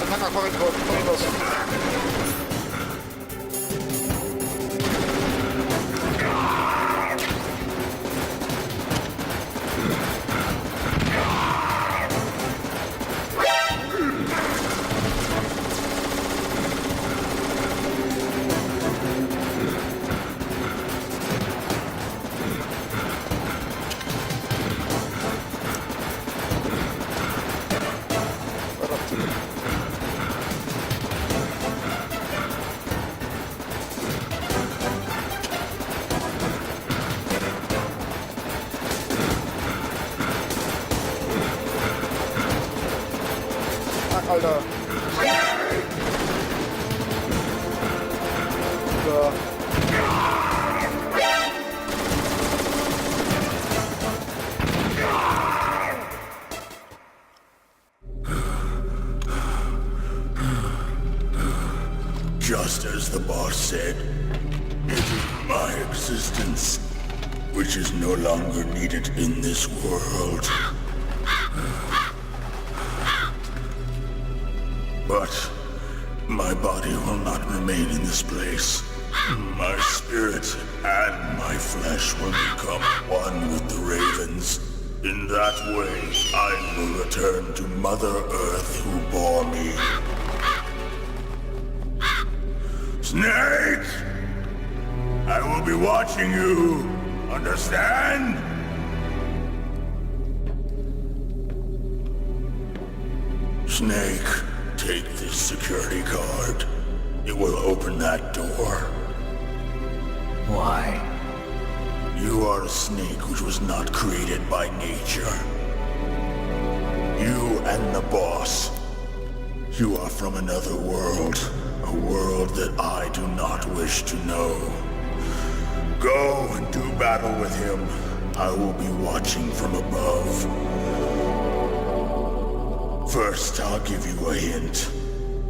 venga, corre los. Alter. So. Just as the boss said, it is my existence which is no longer needed in this world. But my body will not remain in this place. My spirit and my flesh will become one with the ravens. In that way, I will return to Mother Earth who bore me. Snake! I will be watching you. Understand? Snake. Take this security card. It will open that door. Why? You are a snake which was not created by nature. You and the boss. You are from another world. A world that I do not wish to know. Go and do battle with him. I will be watching from above. First, I'll give you a hint.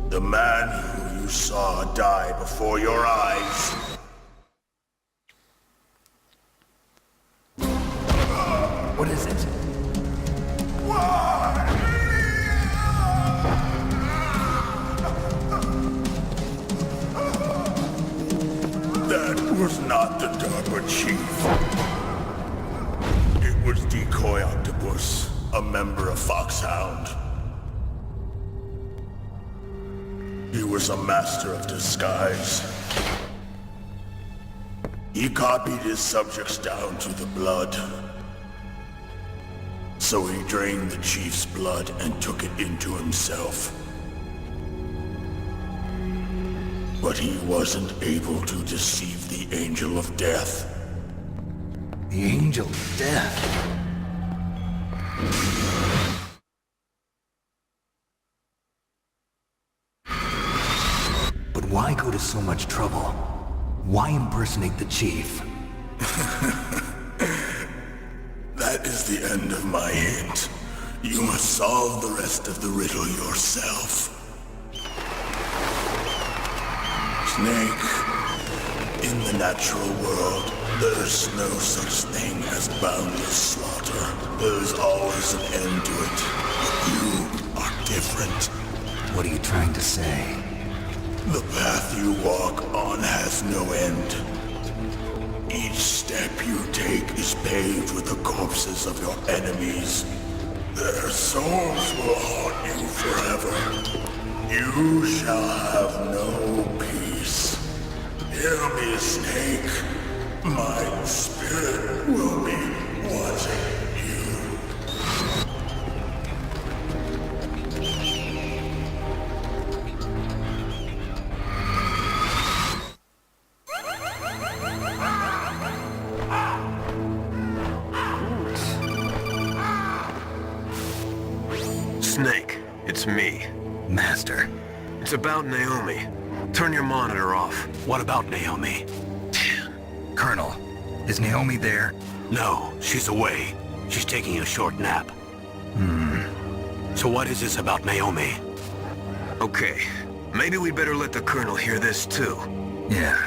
The man who you saw die before your eyes. What is it? That was not the DARPA chief. It was Decoy Octopus, a member of Foxhound. He was a master of disguise. He copied his subjects down to the blood. So he drained the chief's blood and took it into himself. But he wasn't able to deceive the Angel of Death. The Angel of Death? But why go to so much trouble? Why impersonate the chief? That is the end of my hint. You must solve the rest of the riddle yourself. Snake, in the natural world, there's no such thing as boundless slaughter. There's always an end to it. But you are different. What are you trying to say? The path you walk on has no end. Each step you take is paved with the corpses of your enemies. Their souls will haunt you forever. You shall have no peace. Hear me, Snake. My spirit will be watching you. Snake, it's me. Master. It's about Naomi. Turn your monitor off. What about Naomi? Colonel, is Naomi there? No, she's away. She's taking a short nap. So what is this about Naomi? Okay, maybe we better let the Colonel hear this too. Yeah.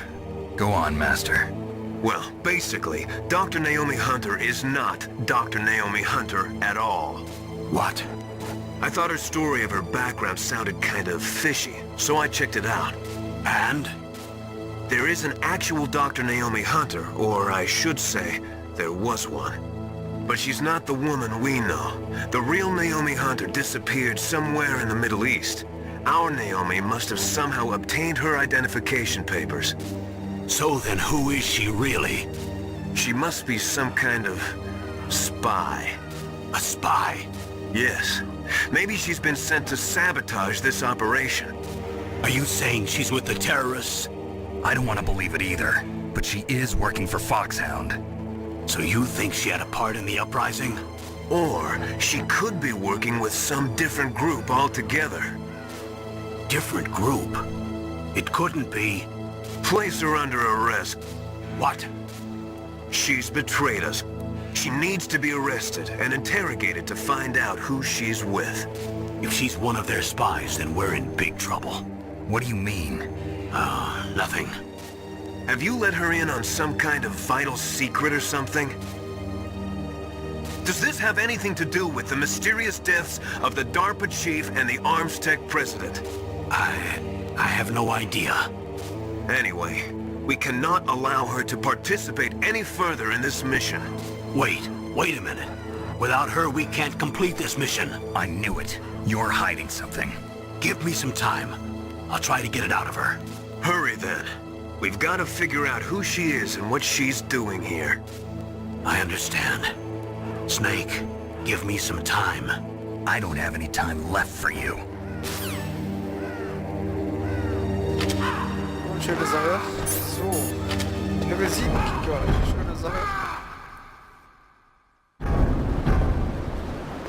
Go on, Master. Well, basically, Dr. Naomi Hunter is not Dr. Naomi Hunter at all. What? I thought her story of her background sounded kind of fishy, so I checked it out. And? There is an actual Dr. Naomi Hunter, or I should say, there was one. But she's not the woman we know. The real Naomi Hunter disappeared somewhere in the Middle East. Our Naomi must have somehow obtained her identification papers. So then who is she really? She must be some kind of spy. A spy? Yes. Maybe she's been sent to sabotage this operation. Are you saying she's with the terrorists? I don't want to believe it either, but she is working for Foxhound. So you think she had a part in the uprising? Or she could be working with some different group altogether. Different group? It couldn't be. Place her under arrest. What? She's betrayed us. She needs to be arrested and interrogated to find out who she's with. If she's one of their spies, then we're in big trouble. What do you mean? Nothing. Have you let her in on some kind of vital secret or something? Does this have anything to do with the mysterious deaths of the DARPA chief and the Arms Tech president? I have no idea. Anyway, we cannot allow her to participate any further in this mission. Wait a minute. Without her, we can't complete this mission. I knew it. You're hiding something. Give me some time. I'll try to get it out of her. Hurry then. We've got to figure out who she is and what she's doing here. I understand. Snake, give me some time. I don't have any time left for you. Schöne Sache. So. Level 7 Giga. Schöne Sache.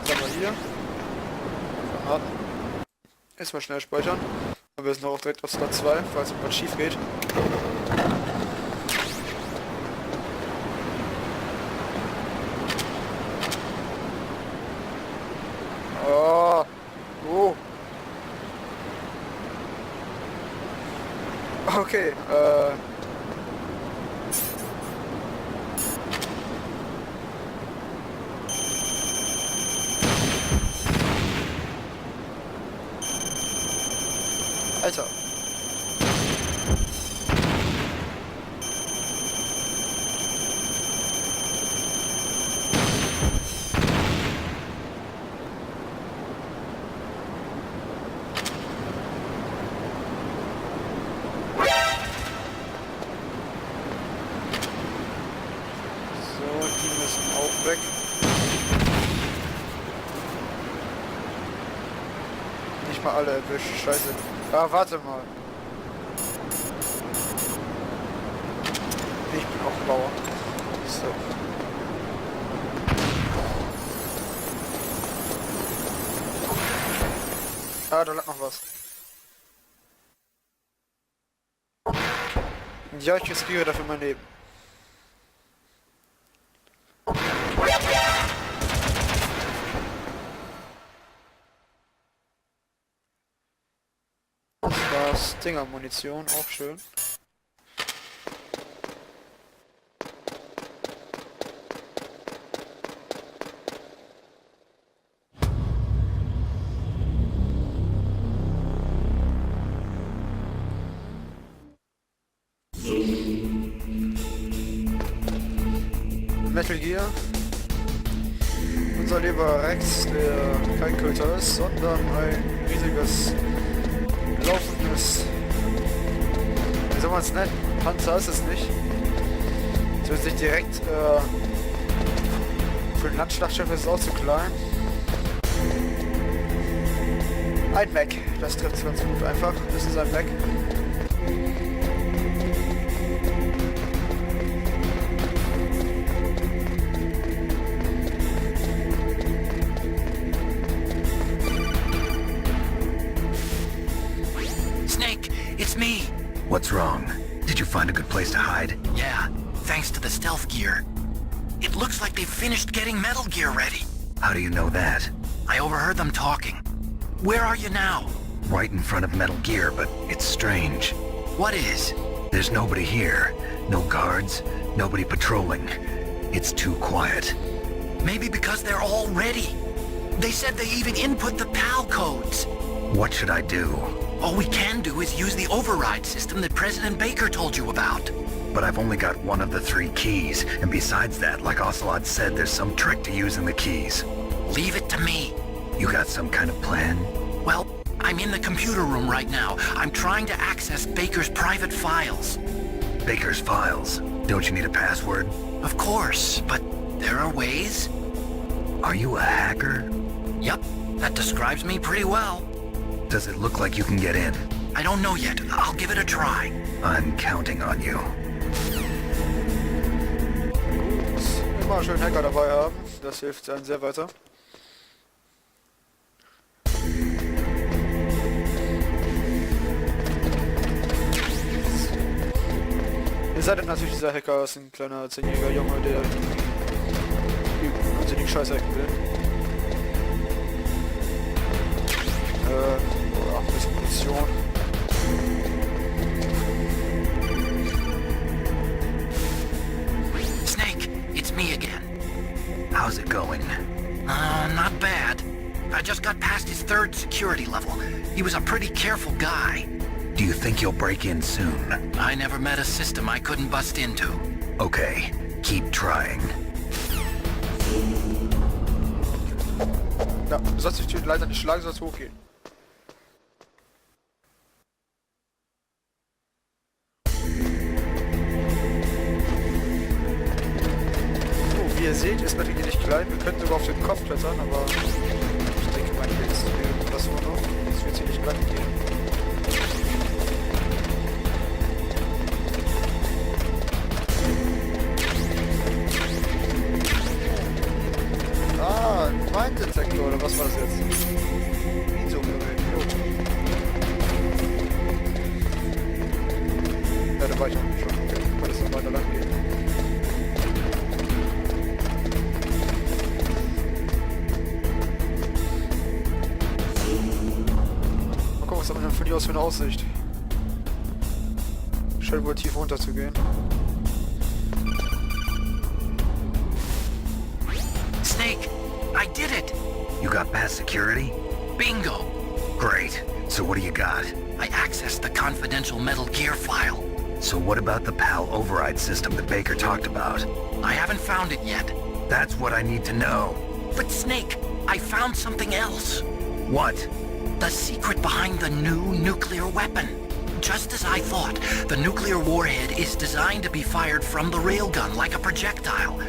Was haben wir hier? Granaten. Erstmal schnell speichern. Und wir sind auch direkt auf Slot 2, falls irgendwas schief geht. Oh. Oh. Okay, Alter. Weg. Nicht mal alle erwischt, scheiße. Ah, warte mal. Ich bin auch Bauer. So. Ah, da lag noch was. Ja, ich riskiere dafür mein Leben. Stinger-Munition, auch schön. Metal Gear. Unser lieber Rex, der kein Köter ist, sondern ein riesiges laufendes, wie soll man es nennen? Panzer ist es nicht. So sich direkt für ein Landschlachtschiff ist es auch zu klein. Ein Mech, das trifft es ganz gut einfach. Das ist ein Mech. Me. What's wrong? Did you find a good place to hide? Yeah, thanks to the stealth gear. It looks like they've finished getting Metal Gear ready. How do you know that? I overheard them talking. Where are you now? Right in front of Metal Gear, but it's strange. What is? There's nobody here. No guards, nobody patrolling. It's too quiet. Maybe because they're all ready. They said they even input the PAL codes. What should I do? All we can do is use the override system that President Baker told you about. But I've only got one of the 3 keys, and besides that, like Ocelot said, there's some trick to using the keys. Leave it to me. You got some kind of plan? Well, I'm in the computer room right now. I'm trying to access Baker's private files. Baker's files? Don't you need a password? Of course, but there are ways. Are you a hacker? Yup, that describes me pretty well. Does it look like you can get in? I don't know yet. I'll give it a try. I'm counting on you. Gut. Immer schön Hacker dabei haben. Das hilft einem sehr weiter. Ihr seid natürlich dieser Hacker, ist ein kleiner 10-jähriger Junge, der den Scheiß hacken will. Ein bisschen Munition. Snake, it's me again. How's it going? Not bad. I just got past his 3rd security level. He was a pretty careful guy. Do you think you'll break in soon? I never met a system I couldn't bust into. Okay, keep trying. Ja, du sollst die Tür leider nicht schlagen, sollst hochgehen. So, wie ihr seht, ist natürlich nicht klein. Wir könnten sogar auf den Kopf klettern, aber ich denke mal, jetzt lassen wir noch. Das wird hier nicht lang gehen. Mine-Detektor, oder was war das jetzt? Miso-Gerät. Ja, da war ich auch schon. Okay, kann das noch weiter lang gehen. Mal gucken, was haben wir denn von hier aus für eine Aussicht? Scheint wohl tief runter zu gehen. Snake, I did it! You got past security? Bingo! Great. So what do you got? I accessed the confidential Metal Gear file. So what about the PAL override system that Baker talked about? I haven't found it yet. That's what I need to know. But Snake, I found something else. What? The secret behind the new nuclear weapon. Just as I thought, the nuclear warhead is designed to be fired from the railgun like a projectile.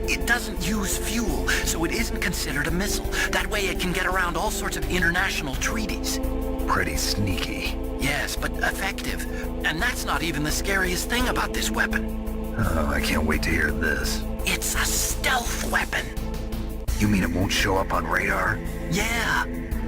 It doesn't use fuel, so it isn't considered a missile. That way it can get around all sorts of international treaties. Pretty sneaky. Yes, but effective. And that's not even the scariest thing about this weapon. Oh, I can't wait to hear this. It's a stealth weapon. You mean it won't show up on radar? Yeah.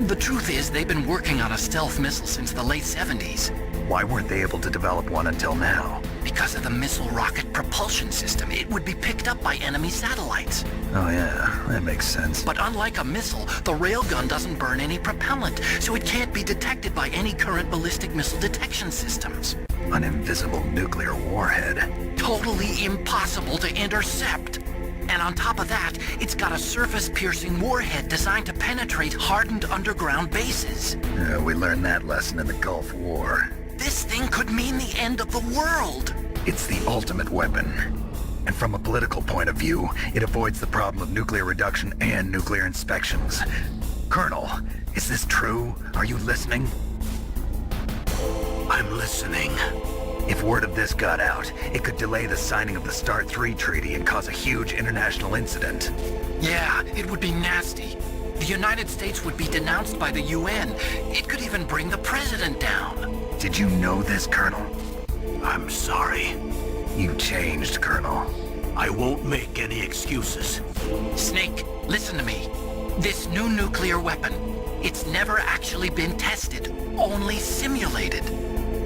The truth is, they've been working on a stealth missile since the late 70s. Why weren't they able to develop one until now? Because of the missile rocket propulsion system, it would be picked up by enemy satellites. Oh yeah, that makes sense. But unlike a missile, the railgun doesn't burn any propellant, so it can't be detected by any current ballistic missile detection systems. An invisible nuclear warhead. Totally impossible to intercept. And on top of that, it's got a surface-piercing warhead designed to penetrate hardened underground bases. We learned that lesson in the Gulf War. This thing could mean the end of the world. It's the ultimate weapon. And from a political point of view, it avoids the problem of nuclear reduction and nuclear inspections. Colonel, is this true? Are you listening? I'm listening. If word of this got out, it could delay the signing of the START 3 treaty and cause a huge international incident. Yeah, it would be nasty. The United States would be denounced by the UN. It could even bring the president down. Did you know this, Colonel? I'm sorry. You changed, Colonel. I won't make any excuses. Snake, listen to me. This new nuclear weapon, it's never actually been tested, only simulated.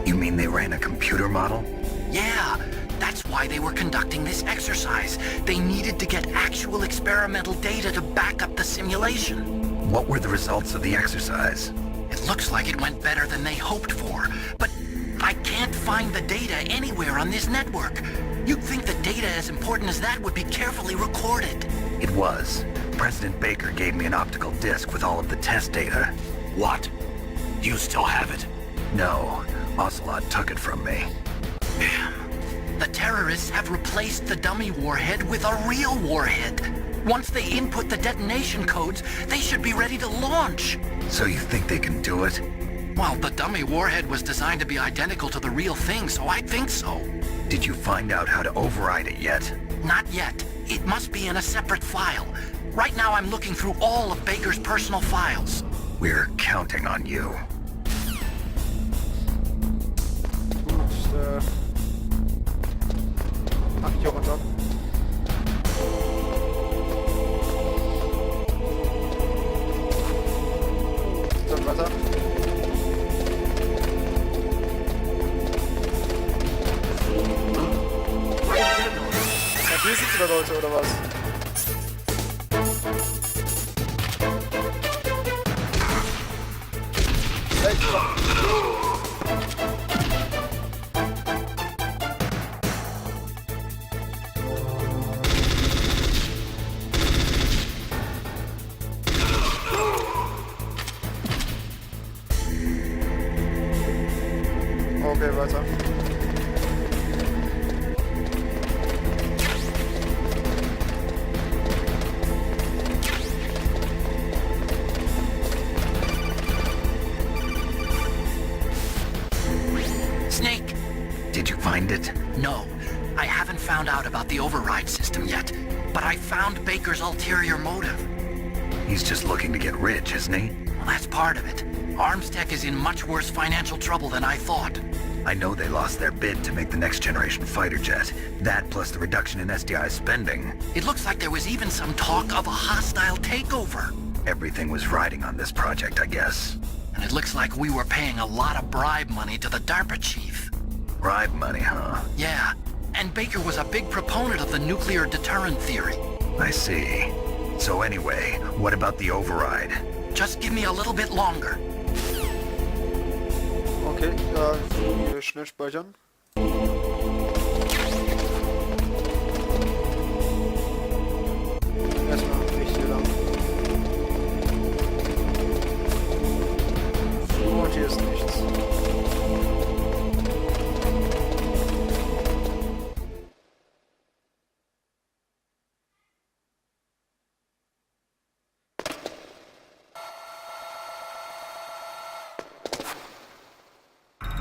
You mean they ran a computer model? Yeah, that's why they were conducting this exercise. They needed to get actual experimental data to back up the simulation. What were the results of the exercise? It looks like it went better than they hoped for, but I can't find the data anywhere on this network. You'd think the data as important as that would be carefully recorded. It was, President Baker gave me an optical disc with all of the test data. What? You still have it? No, Ocelot took it from me. Damn. The terrorists have replaced the dummy warhead with a real warhead. Once they input the detonation codes, they should be ready to launch. So you think they can do it? Well, the dummy warhead was designed to be identical to the real thing, so I think so. Did you find out how to override it yet? Not yet. It must be in a separate file. Right now I'm looking through all of Baker's personal files. We're counting on you. Gut, hier runter. Dann weiter. Ja, hier sind wieder Leute, oder was? Hey, okay, weiter. Snake! Did you find it? No, I haven't found out about the override system yet, but I found Baker's ulterior motive. He's just looking to get rich, isn't he? Well, that's part of it. Armstech is in much worse financial trouble than I thought. I know they lost their bid to make the next generation fighter jet. That plus the reduction in SDI spending. It looks like there was even some talk of a hostile takeover. Everything was riding on this project, I guess. And it looks like we were paying a lot of bribe money to the DARPA chief. Bribe money, huh? Yeah, and Baker was a big proponent of the nuclear deterrent theory. I see. So anyway, what about the override? Just give me a little bit longer. Okay, ja, hier schnell speichern. Erstmal nicht hier lang. Und hier ist nichts.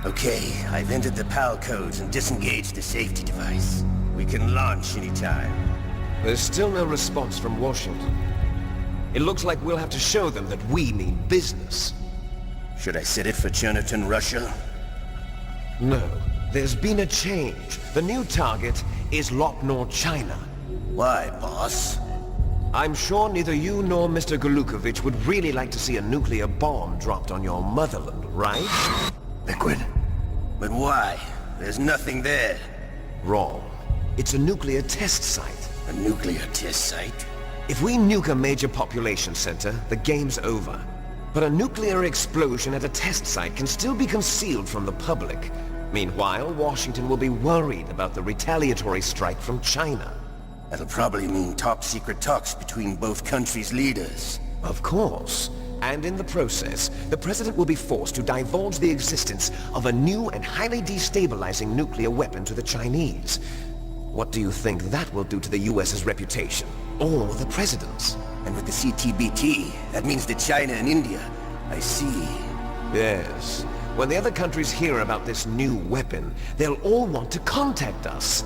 Okay, I've entered the PAL codes and disengaged the safety device. We can launch anytime. There's still no response from Washington. It looks like we'll have to show them that we mean business. Should I set it for Cherniton, Russia? No, there's been a change. The new target is Lopnor, China. Why, boss? I'm sure neither you nor Mr. Golukovich would really like to see a nuclear bomb dropped on your motherland, right? Liquid. But why? There's nothing there. Wrong. It's a nuclear test site. A nuclear test site? If we nuke a major population center, the game's over. But a nuclear explosion at a test site can still be concealed from the public. Meanwhile, Washington will be worried about the retaliatory strike from China. That'll probably mean top-secret talks between both countries' leaders. Of course. And in the process, the President will be forced to divulge the existence of a new and highly destabilizing nuclear weapon to the Chinese. What do you think that will do to the US's reputation? Or the President's? And with the CTBT, that means that China and India. I see. Yes. When the other countries hear about this new weapon, they'll all want to contact us.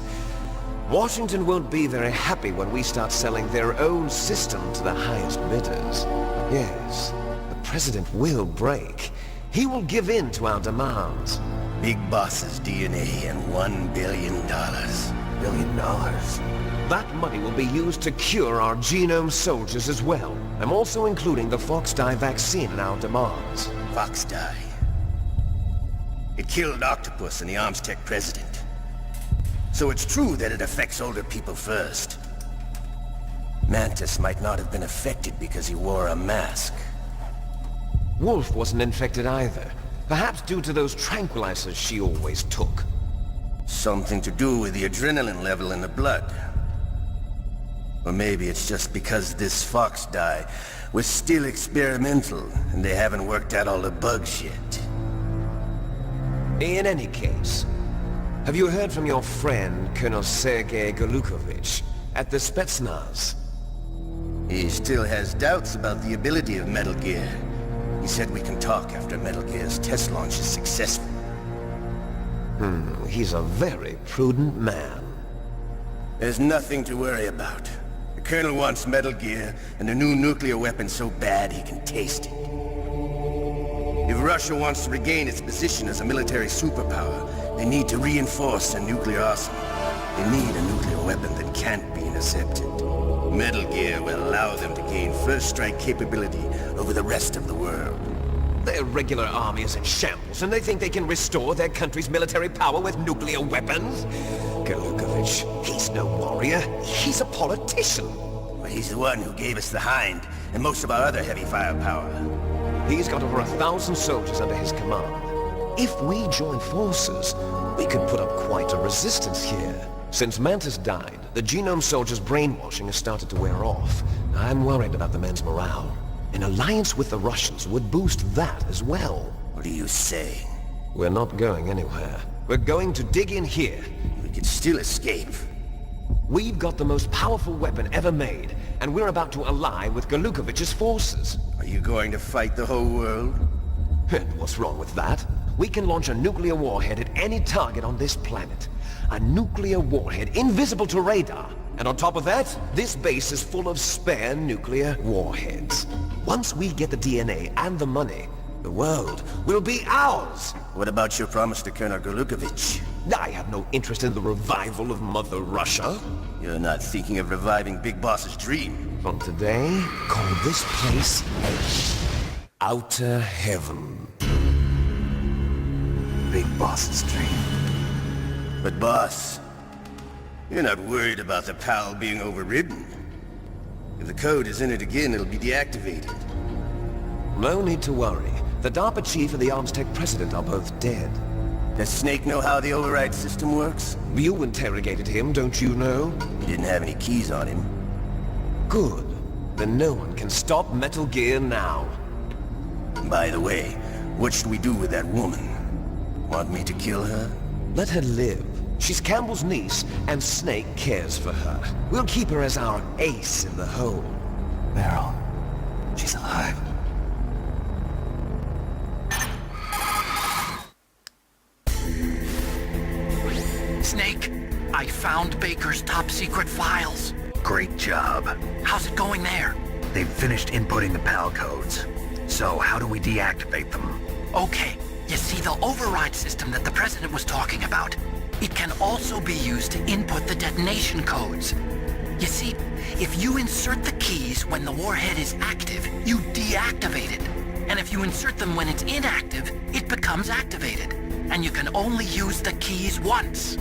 Washington won't be very happy when we start selling their own system to the highest bidders. Yes, the President will break. He will give in to our demands. Big Boss's DNA and $1 billion. $1 billion? That money will be used to cure our genome soldiers as well. I'm also including the Fox-Die vaccine in our demands. Fox-Die. It killed Octopus and the Armstech president. So it's true that it affects older people first. Mantis might not have been affected because he wore a mask. Wolf wasn't infected either. Perhaps due to those tranquilizers she always took. Something to do with the adrenaline level in the blood. Or maybe it's just because this fox dye was still experimental, and they haven't worked out all the bugs yet. In any case, have you heard from your friend, Colonel Sergei Golukovich, at the Spetsnaz? He still has doubts about the ability of Metal Gear. He said we can talk after Metal Gear's test launch is successful. He's a very prudent man. There's nothing to worry about. The Colonel wants Metal Gear and a new nuclear weapon so bad he can taste it. If Russia wants to regain its position as a military superpower, they need to reinforce their nuclear arsenal. They need a nuclear weapon that can't be intercepted. Metal Gear will allow them to gain first strike capability over the rest of the world. Their regular army is in shambles, and they think they can restore their country's military power with nuclear weapons? Golukovich, he's no warrior. He's a politician. Well, he's the one who gave us the Hind and most of our other heavy firepower. He's got over 1,000 soldiers under his command. If we join forces, we could put up quite a resistance here. Since Mantis died, the Genome Soldiers' brainwashing has started to wear off. I'm worried about the men's morale. An alliance with the Russians would boost that as well. What are you saying? We're not going anywhere. We're going to dig in here. We could still escape. We've got the most powerful weapon ever made, and we're about to ally with Golukovich's forces. Are you going to fight the whole world? And what's wrong with that? We can launch a nuclear warhead at any target on this planet. A nuclear warhead invisible to radar. And on top of that, this base is full of spare nuclear warheads. Once we get the DNA and the money, the world will be ours! What about your promise to Colonel Golukovich? I have no interest in the revival of Mother Russia. You're not thinking of reviving Big Boss's dream. From today, call this place Outer Heaven. Big Boss's dream. But boss, you're not worried about the PAL being overridden. If the code is in it again, it'll be deactivated. No need to worry. The DARPA chief and the Arms Tech president are both dead. Does Snake know how the override system works? You interrogated him, don't you know? He didn't have any keys on him. Good. Then no one can stop Metal Gear now. By the way, what should we do with that woman? Want me to kill her? Let her live. She's Campbell's niece, and Snake cares for her. We'll keep her as our ace in the hole. Meryl, she's alive. Snake, I found Baker's top-secret files. Great job. How's it going there? They've finished inputting the PAL codes. So how do we deactivate them? Okay, you see the override system that the President was talking about? It can also be used to input the detonation codes. You see, if you insert the keys when the warhead is active, you deactivate it. And if you insert them when it's inactive, it becomes activated. And you can only use the keys once.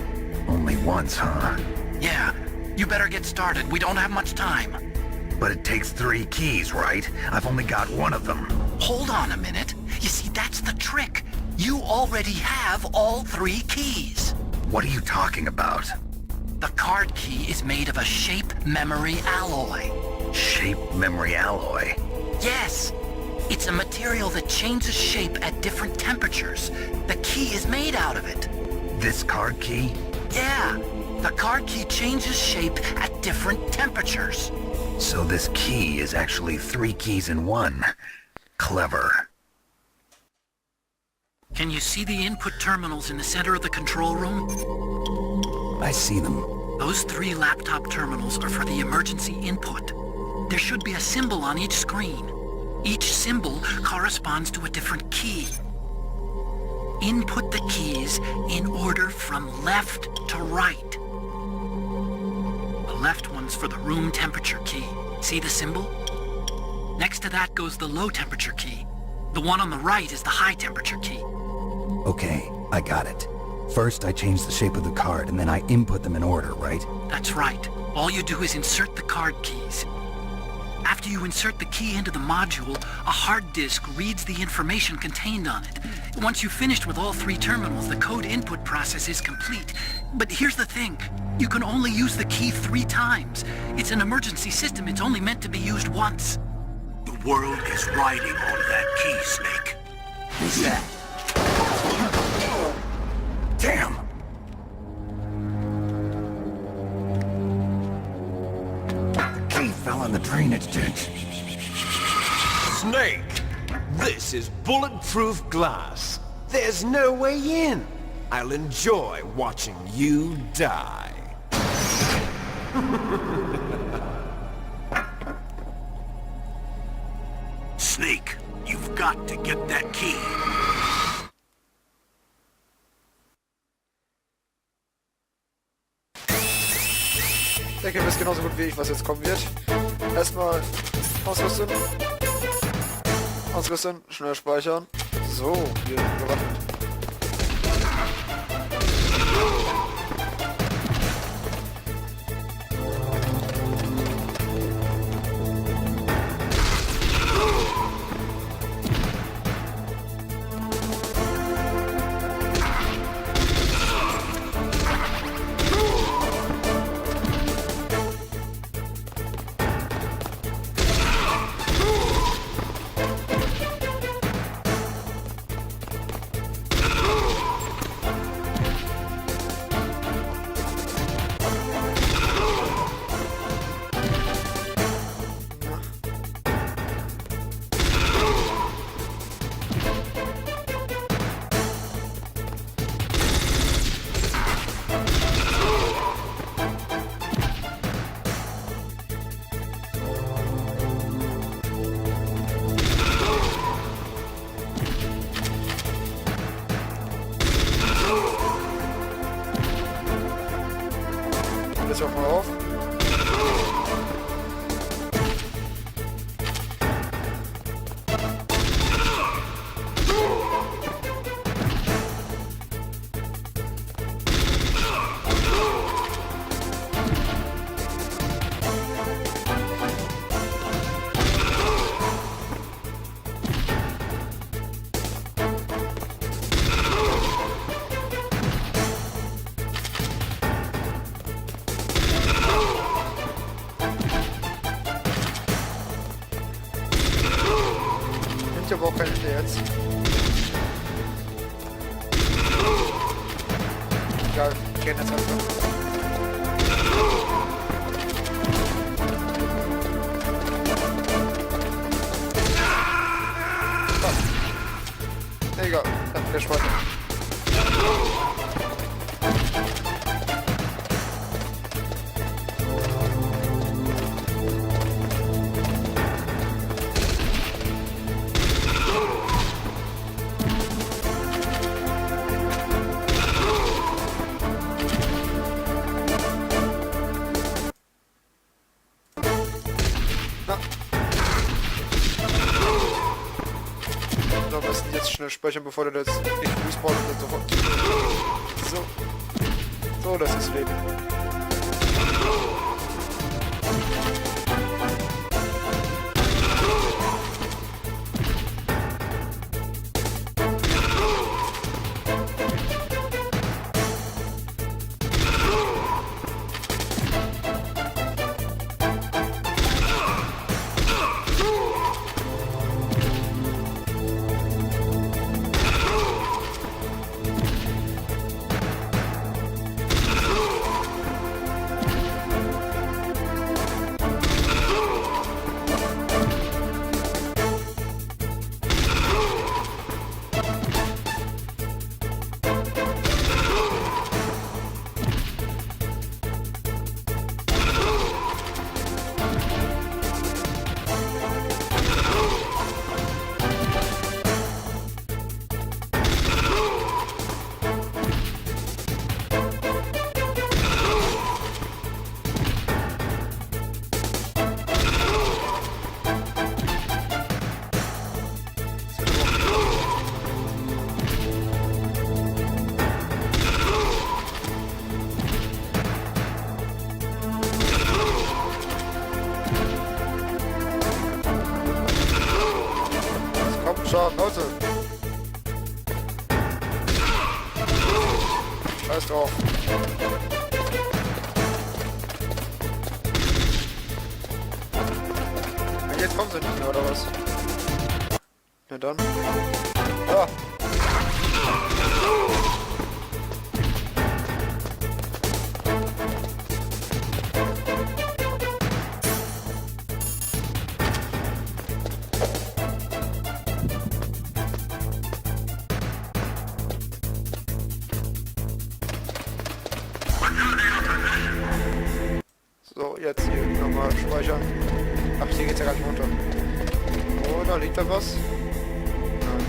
Only once, huh? Yeah, you better get started. We don't have much time. But it takes 3 keys, right? I've only got 1 of them. Hold on a minute. You see, that's the trick. You already have all 3 keys. What are you talking about? The card key is made of a shape memory alloy. Shape memory alloy? Yes. It's a material that changes shape at different temperatures. The key is made out of it. This card key? Yeah. The card key changes shape at different temperatures. So this key is actually 3 keys in 1. Clever. Can you see the input terminals in the center of the control room? I see them. Those 3 laptop terminals are for the emergency input. There should be a symbol on each screen. Each symbol corresponds to a different key. Input the keys in order from left to right. The left one's for the room temperature key. See the symbol? Next to that goes the low temperature key. The one on the right is the high temperature key. Okay, I got it. First, I change the shape of the card, and then I input them in order, right? That's right. All you do is insert the card keys. After you insert the key into the module, a hard disk reads the information contained on it. Once you've finished with all 3 terminals, the code input process is complete. But here's the thing. You can only use the key 3 times. It's an emergency system. It's only meant to be used once. The world is riding on that key, Snake. Who's that? Damn! The key fell in the drainage ditch. Snake, this is bulletproof glass. There's no way in. I'll enjoy watching you die. Snake, you've got to get that key. Ich denke, ihr wisst genauso gut wie ich, was jetzt kommen wird. Erstmal ausrüsten. Ausrüsten, schnell speichern. So, wir gewappnet. Jetzt auch mal auf. Ich habe auch keine Idee jetzt. Egal, wir gehen jetzt einfach. Egal, dann der Speicher. Am besten jetzt schnell speichern, bevor der jetzt nicht respawnt und dann sofort. So, das ist Leben. Schaden, Leute. Scheiß drauf. Und jetzt kommen sie nicht mehr, oder was? Na dann. Ja. So, jetzt hier nochmal speichern. Ach, hier geht's ja gar nicht runter. Oh, da liegt da was. Nein.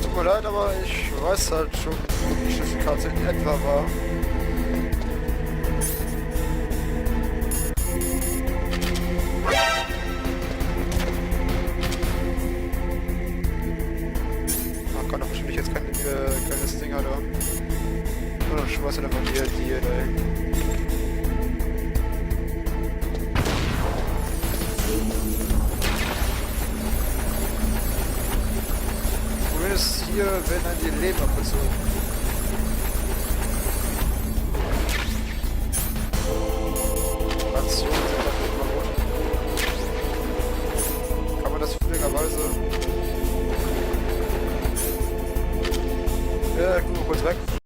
Tut mir leid, aber ich weiß halt schon, wo die Schlüsselkarte in etwa war. Ach Gott, da verschwinde ich jetzt kein kleines Ding da. Nur noch Schmeiß oder von dir, ey. Zumindest hier werden dann die Leben abgezogen.